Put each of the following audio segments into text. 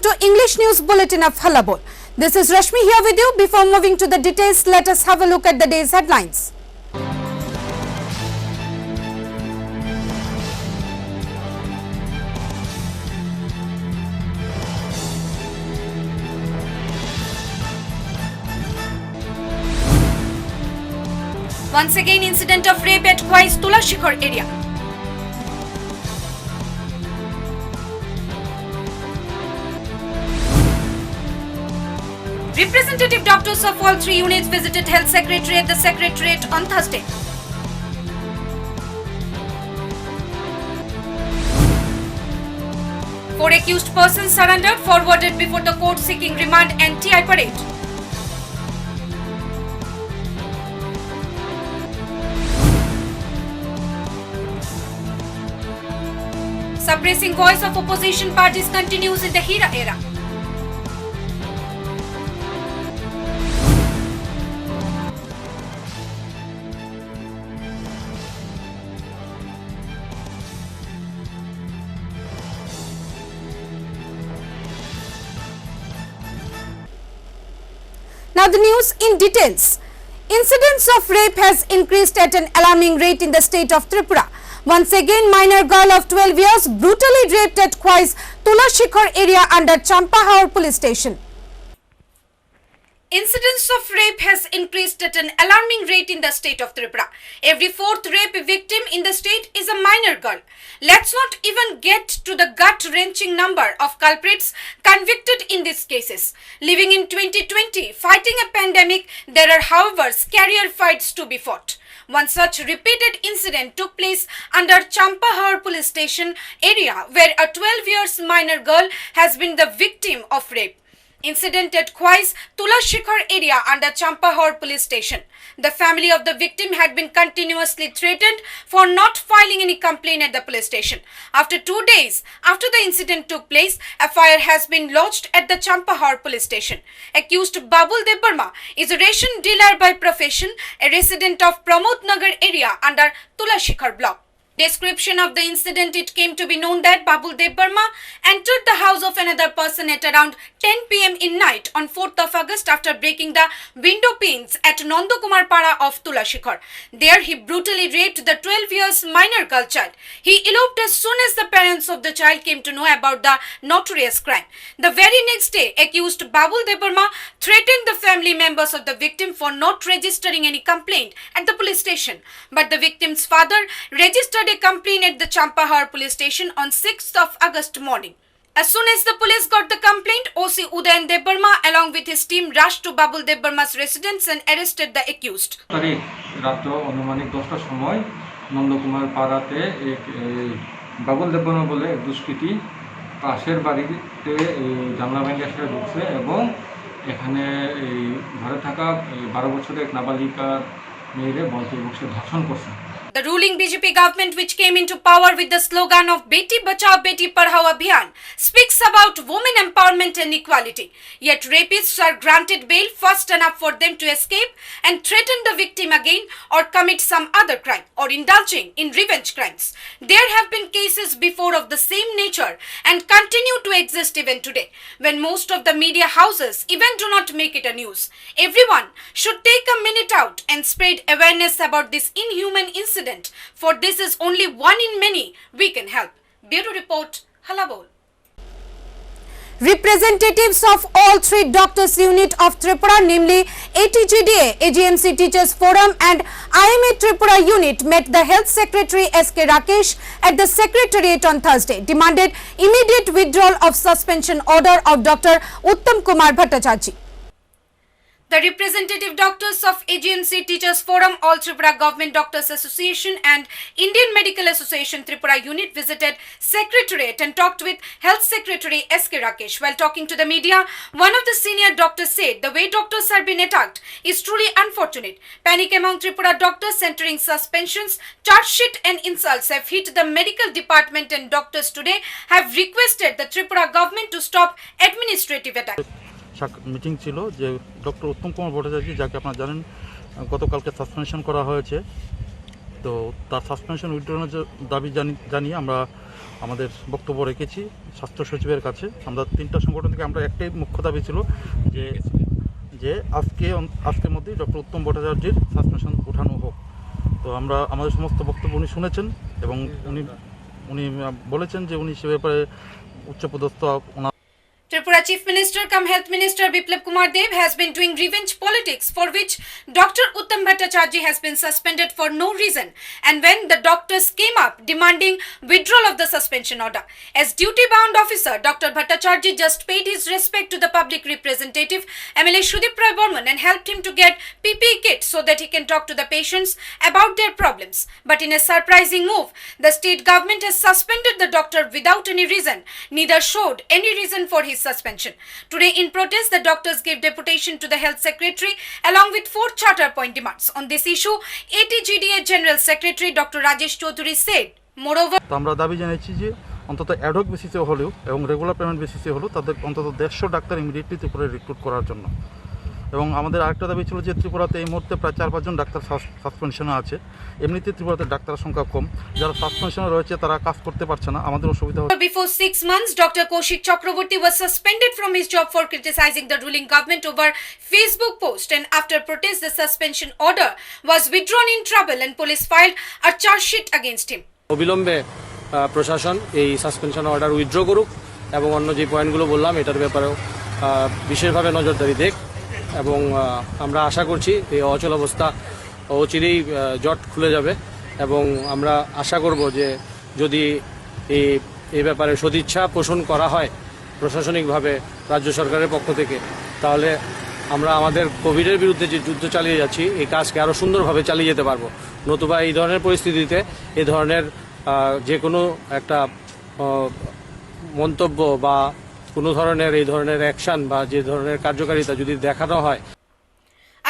to English News Bulletin of Halabol. This is Rashmi here with you. Before moving to the details, let us have a look at the day's headlines. Once again, incident of rape at Khwais Tulashikar area. Representative doctors of all three units visited Health Secretary at the Secretariat on Thursday. Four accused persons surrendered, forwarded before the court seeking remand and TI parade. Suppressing voice of opposition parties continues in the Hira era. Now the news in details. Incidents of rape has increased at an alarming rate in the state of Tripura. Once again, minor girl of 12 years brutally raped at Khwais Tulashikar area under Champahaur police station. Incidents of rape has increased at an alarming rate in the state of Tripura. Every fourth rape victim in the state is a minor girl. Let's not even get to the gut-wrenching number of culprits convicted in these cases. Living in 2020, fighting a pandemic, there are, however, scarier fights to be fought. One such repeated incident took place under Champahaur police station area, where a 12 years minor girl has been the victim of rape. Incident at Khwais Tulashikar area under Champahaur police station. The family of the victim had been continuously threatened for not filing any complaint at the police station. After 2 days after the incident took place, a FIR has been lodged at the Champahaur police station. Accused Babul Debarma is a ration dealer by profession, a resident of Pramod Nagar area under Tulashikar block. Description of the incident: it came to be known that Babul Debarma entered the house of another person at around 10 p.m. in night on 4th of August after breaking the window panes at Nandakumar Para of Tulashikar. There he brutally raped the 12 years minor girl child. He eloped as soon as the parents of the child came to know about the notorious crime. The very next day, accused Babul Debarma threatened the family members of the victim for not registering any complaint at the police station. But the victim's father registered a complaint at the Champahaur police station on 6th of August morning. As soon as the police got the complaint, OC Udayan Debarma along with his team rushed to Babul Debarma's residence and arrested the accused. রাত অনুমানিক 10টার সময় নন্দকুমার পাড়াতে এক বাবুল দেববর্মা বলে এক দুষ্কৃতী পাশের বাড়িতে জানলা ভেঙে এসে ঢুকছে এবং এখানে ঘরে থাকা 12 বছরের এক নাবালিকার মেয়েরে বলপূর্বক ধর্ষণ করছে। The ruling BJP government, which came into power with the slogan of Beti Bachao Beti Padhao Abhiyan, speaks about women empowerment and equality. Yet rapists are granted bail fast enough for them to escape and threaten the victim again or commit some other crime or indulging in revenge crimes. There have been cases before of the same nature and continue to exist even today, when most of the media houses even do not make it a news. Everyone should take a minute out and spread awareness about this inhuman incident. For this is only one in many we can help. Bureau Report, Halabol. Representatives of all three doctors unit of Tripura, namely ATGDA, AGMC Teachers Forum and IMA Tripura unit met the Health Secretary SK Rakesh at the Secretariat on Thursday, demanded immediate withdrawal of suspension order of Dr. Uttam Kumar Bhattacharjee. The representative doctors of AGMC Teachers Forum, All Tripura Government Doctors Association and Indian Medical Association Tripura unit visited Secretariat and talked with Health Secretary SK Rakesh. While talking to the media, one of the senior doctors said the way doctors are being attacked is truly unfortunate. Panic among Tripura doctors centering suspensions, charge sheet and insults have hit the medical department, and doctors today have requested the Tripura government to stop administrative attacks. Meeting ছিল যে doctor Uttam Kumar Bhattacharya, যাকে আপনারা জানেন গতকালকে suspension করা হয়েছে, তো তার সাসপেনশন উইথড্রনের দাবি জানিয়ে আমরা আমাদের বক্তব্য রেখেছি স্বাস্থ্য সচিবের কাছে। আমরা 3টা সংগঠন থেকে আমরা একটাই মুখ্য দাবি ছিল যে আজকের মধ্যেই ডক্টর উত্তম ভট্টাচার্যের সাসপেনশন ওঠানো হোক। তো আমরা আমাদের সমস্ত বক্তব্য উনি শুনেছেন এবং উনি বলেছেন যে উনি সে ব্যাপারে উচ্চপদস্থ ওনার Tripura Chief Minister cum Health Minister Biplab Kumar Dev has been doing revenge politics for which Dr. Uttam Bhattacharjee has been suspended for no reason, and when the doctors came up demanding withdrawal of the suspension order. As duty-bound officer, Dr. Bhattacharjee just paid his respect to the public representative MLA Shudip Roy Borman and helped him to get PPE kit so that he can talk to the patients about their problems. But in a surprising move, the state government has suspended the doctor without any reason, neither showed any reason for his suspension. Today in protest, the doctors gave deputation to the health secretary along with 4 charter point demands. On this issue, ATGDA General Secretary Dr. Rajesh Chaudhary said, moreover, তো আমরা দাবি জানাচ্ছি যে অন্তত ad hoc বেসিসে হলেও এবং regular payment বেসিসে হলেও তাদের অন্তত 150 ডাক্তার ইমিডিয়েটলি ত্রিপুরায় রিক্রুট করার জন্য। এবং আমাদের আরেকটা দাবি ছিল যে ত্রিপুরাতে এই মুহূর্তে প্রায় 4-5 জন ডাক্তার সাসপেনশনে আছে। এমনিতে ত্রিপুরাতে ডাক্তারের সংখ্যা কম, যারা সাসপেনশনে রয়েছে তারা কাজ করতে পারছে না, আমাদের অসুবিধা হচ্ছে। before 6 months, Dr. Kaushik Chakraborty was suspended from his job for criticizing the ruling government over Facebook post, and after protest, the suspension order was withdrawn in trouble and police filed a charge sheet against him. অবিলম্বে প্রশাসন এই suspension order withdraw করুক এবং অন্য যে পয়েন্টগুলো বললাম এটার ব্যাপারেও বিশেষভাবে নজরদারি দেখ, এবং আমরা আশা করছি এই অচল অবস্থা অচিরেই জট খুলে যাবে এবং আমরা আশা করব যে যদি এই ব্যাপারে সদিচ্ছা পোষণ করা হয় প্রশাসনিকভাবে রাজ্য সরকারের পক্ষ থেকে, তাহলে আমরা আমাদের কোভিডের বিরুদ্ধে যে যুদ্ধ চালিয়ে যাচ্ছি এই কাজকে আরও সুন্দরভাবে চালিয়ে যেতে পারবো। নতুবা এই ধরনের পরিস্থিতিতে এই ধরনের যে কোনো একটা মন্তব্য বা কোনো ধরনের এই ধরনের অ্যাকশন বা যে ধরনের কার্যকারিতা যদি দেখানো হয়।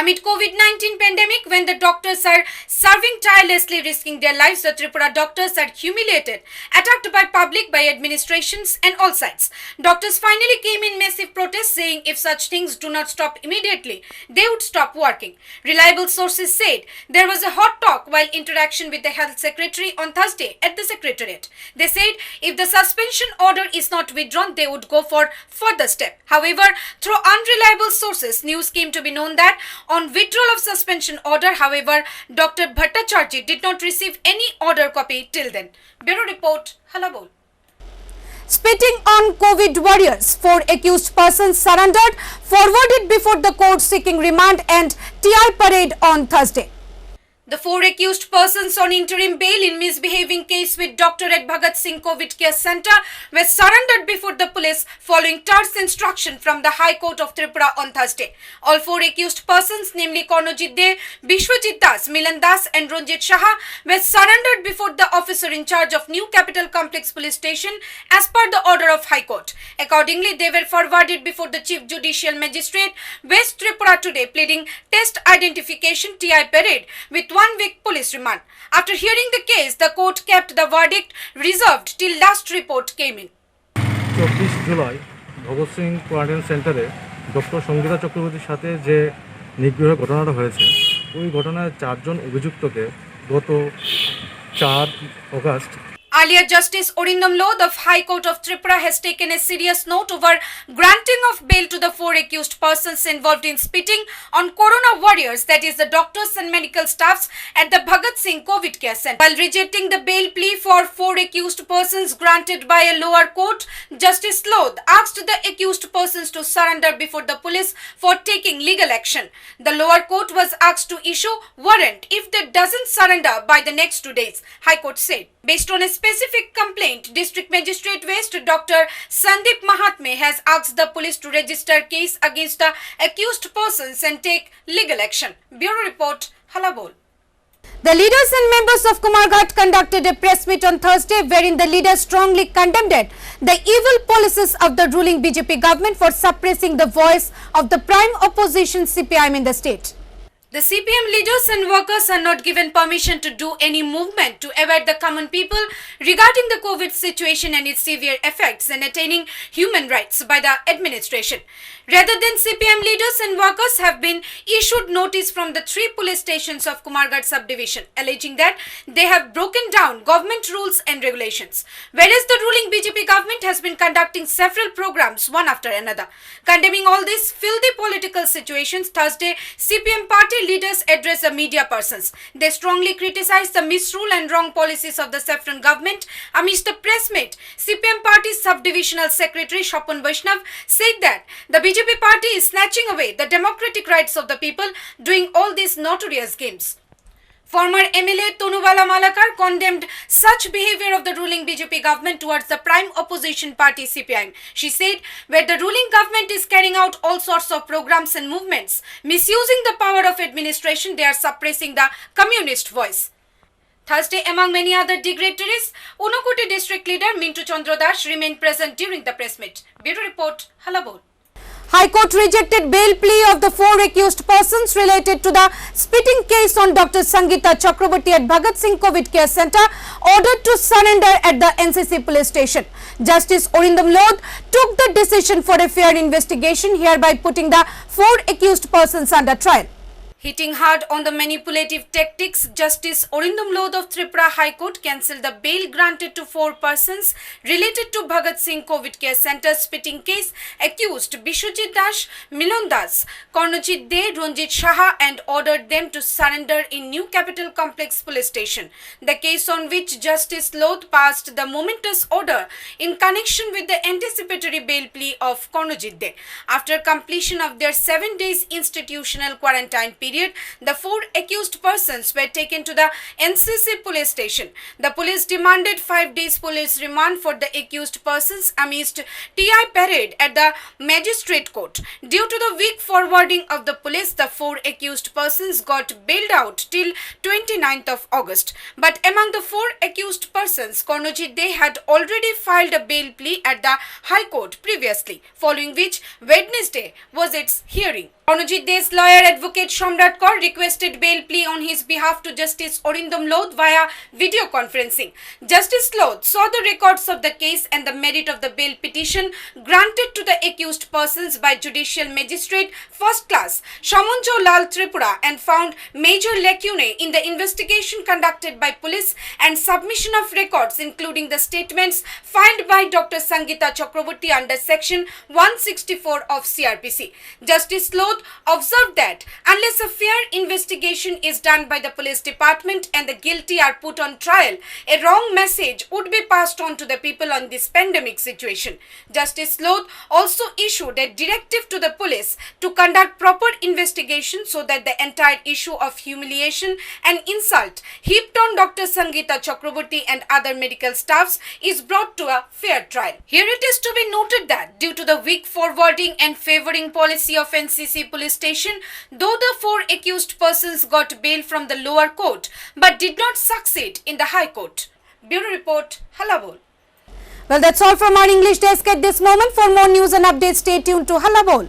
Amid COVID-19 pandemic, when the doctors are serving tirelessly, risking their lives, the Tripura doctors are humiliated, attacked by public, by administrations and all sides. Doctors finally came in massive protest saying if such things do not stop immediately, they would stop working. Reliable sources said there was a hot talk while interaction with the health secretary on Thursday at the secretariat. They said if the suspension order is not withdrawn, they would go for further step. However, through unreliable sources, news came to be known that on withdrawal of suspension order, however, Dr. Bhattacharjee did not receive any order copy till then. Bureau Report, Halabol. Spitting on COVID warriors, 4 accused persons surrendered, forwarded before the court seeking remand and TI parade on Thursday. The 4 accused persons on interim bail in misbehaving case with Dr. at Bhagat Singh COVID Care Center were surrendered before the police following terse instruction from the High Court of Tripura on Thursday. All 4 accused persons, namely Karnojit De, Bishwajit Das, Milan Das and Ranjit Shaha, were surrendered before the officer in charge of New Capital Complex Police Station as per the order of High Court. Accordingly, they were forwarded before the Chief Judicial Magistrate, West Tripura today, pleading test identification TI parade with 1-week police remand. After hearing the case, the court kept the verdict reserved till last report came in. 24 July Bhagat Singh quarantine সেন্টারে doctor Sangeeta চক্রবর্তীর সাথে যে নিগ্রহের ঘটনাটা হয়েছে, ওই ঘটনায় 4 জন অভিযুক্তকে গত 4 August Earlier, Justice Orindam Lodh of High Court of Tripura has taken a serious note over granting of bail to the 4 accused persons involved in spitting on corona warriors, that is the doctors and medical staffs at the Bhagat Singh COVID Care Center. While rejecting the bail plea for 4 accused persons granted by a lower court, Justice Lodh asked the accused persons to surrender before the police for taking legal action. The lower court was asked to issue warrant if they doesn't surrender by the next 2 days, High Court said. Based on a specific complaint, District Magistrate West Dr. Sandeep Mahatme has asked the police to register case against the accused persons and take legal action. Bureau Report, Halabol. The leaders and members of Kumarghat conducted a press meet on Thursday wherein the leaders strongly condemned the evil policies of the ruling BJP government for suppressing the voice of the prime opposition CPIM in the state. The CPM leaders and workers are not given permission to do any movement to aware the common people regarding the COVID situation and its severe effects in attaining human rights by the administration. Rather than CPM leaders and workers have been issued notice from the 3 police stations of Kumargarh subdivision alleging that they have broken down government rules and regulations. Whereas the ruling BJP government has been conducting several programs one after another. Condemning all these filthy political situations, Thursday, CPM party leaders address the media persons. They strongly criticize the misrule and wrong policies of the Saffron government. Amidst the press meet, CPM party subdivisional secretary Shapun Vaishnav said that the BJP party is snatching away the democratic rights of the people doing all these notorious games. Former MLA Tonubala Malakar condemned such behavior of the ruling BJP government towards the prime opposition party CPIM. She said, where the ruling government is carrying out all sorts of programs and movements, misusing the power of administration, they are suppressing the communist voice. Thursday, among many other dignitaries, Unakoti district leader Mintu Chandra Das remained present during the press meet. Bureau report, Halabol. High Court rejected bail plea of the 4 accused persons related to the spitting case on Dr. Sangeeta Chakraborty at Bhagat Singh COVID Care Centre, ordered to surrender at the NCC police station. Justice Orindam Lodh took the decision for a fair investigation, hereby putting the 4 accused persons under trial. Hitting hard on the manipulative tactics, Justice Orindam Lodh of Tripura High Court cancelled the bail granted to 4 persons related to Bhagat Singh COVID Care Centre spitting case accused Bishwajit Das, Milon Das, Karnojit De, Ranjit Shaha and ordered them to surrender in New Capital Complex Police Station. The case on which Justice Lodh passed the momentous order in connection with the anticipatory bail plea of Karnojit De. After completion of their 7 days institutional quarantine period, the 4 accused persons were taken to the NCC police station. The police demanded 5 days police remand for the accused persons amidst TI parade at the magistrate court. Due to the weak forwarding of the police, the 4 accused persons got bailed out till 29th of August. But among the 4 accused persons, Karnojit De had already filed a bail plea at the High Court previously, following which Wednesday was its hearing. Karnojit De's lawyer advocate Shamrat Kaur requested bail plea on his behalf to Justice Orindam Lodh via video conferencing. Justice Lodh saw the records of the case and the merit of the bail petition granted to the accused persons by Judicial Magistrate First Class Shamunjo Lal Tripura and found major lacunae in the investigation conducted by police and submission of records including the statements filed by Dr. Sangeeta Chakraborty under section 164 of CRPC. Justice Lodh observed that unless a fair investigation is done by the police department and the guilty are put on trial, a wrong message would be passed on to the people on this pandemic situation. Justice Lodh also issued a directive to the police to conduct proper investigation so that the entire issue of humiliation and insult heaped on Dr. Sangeeta Chakraborty and other medical staffs is brought to a fair trial. Here it is to be noted that due to the weak forwarding and favoring policy of NCC police station, though the 4 accused persons got bail from the lower court but did not succeed in the High Court. Bureau report, Halabol. Well, that's all from our English desk at this moment. For more news and updates, stay tuned to Halabol.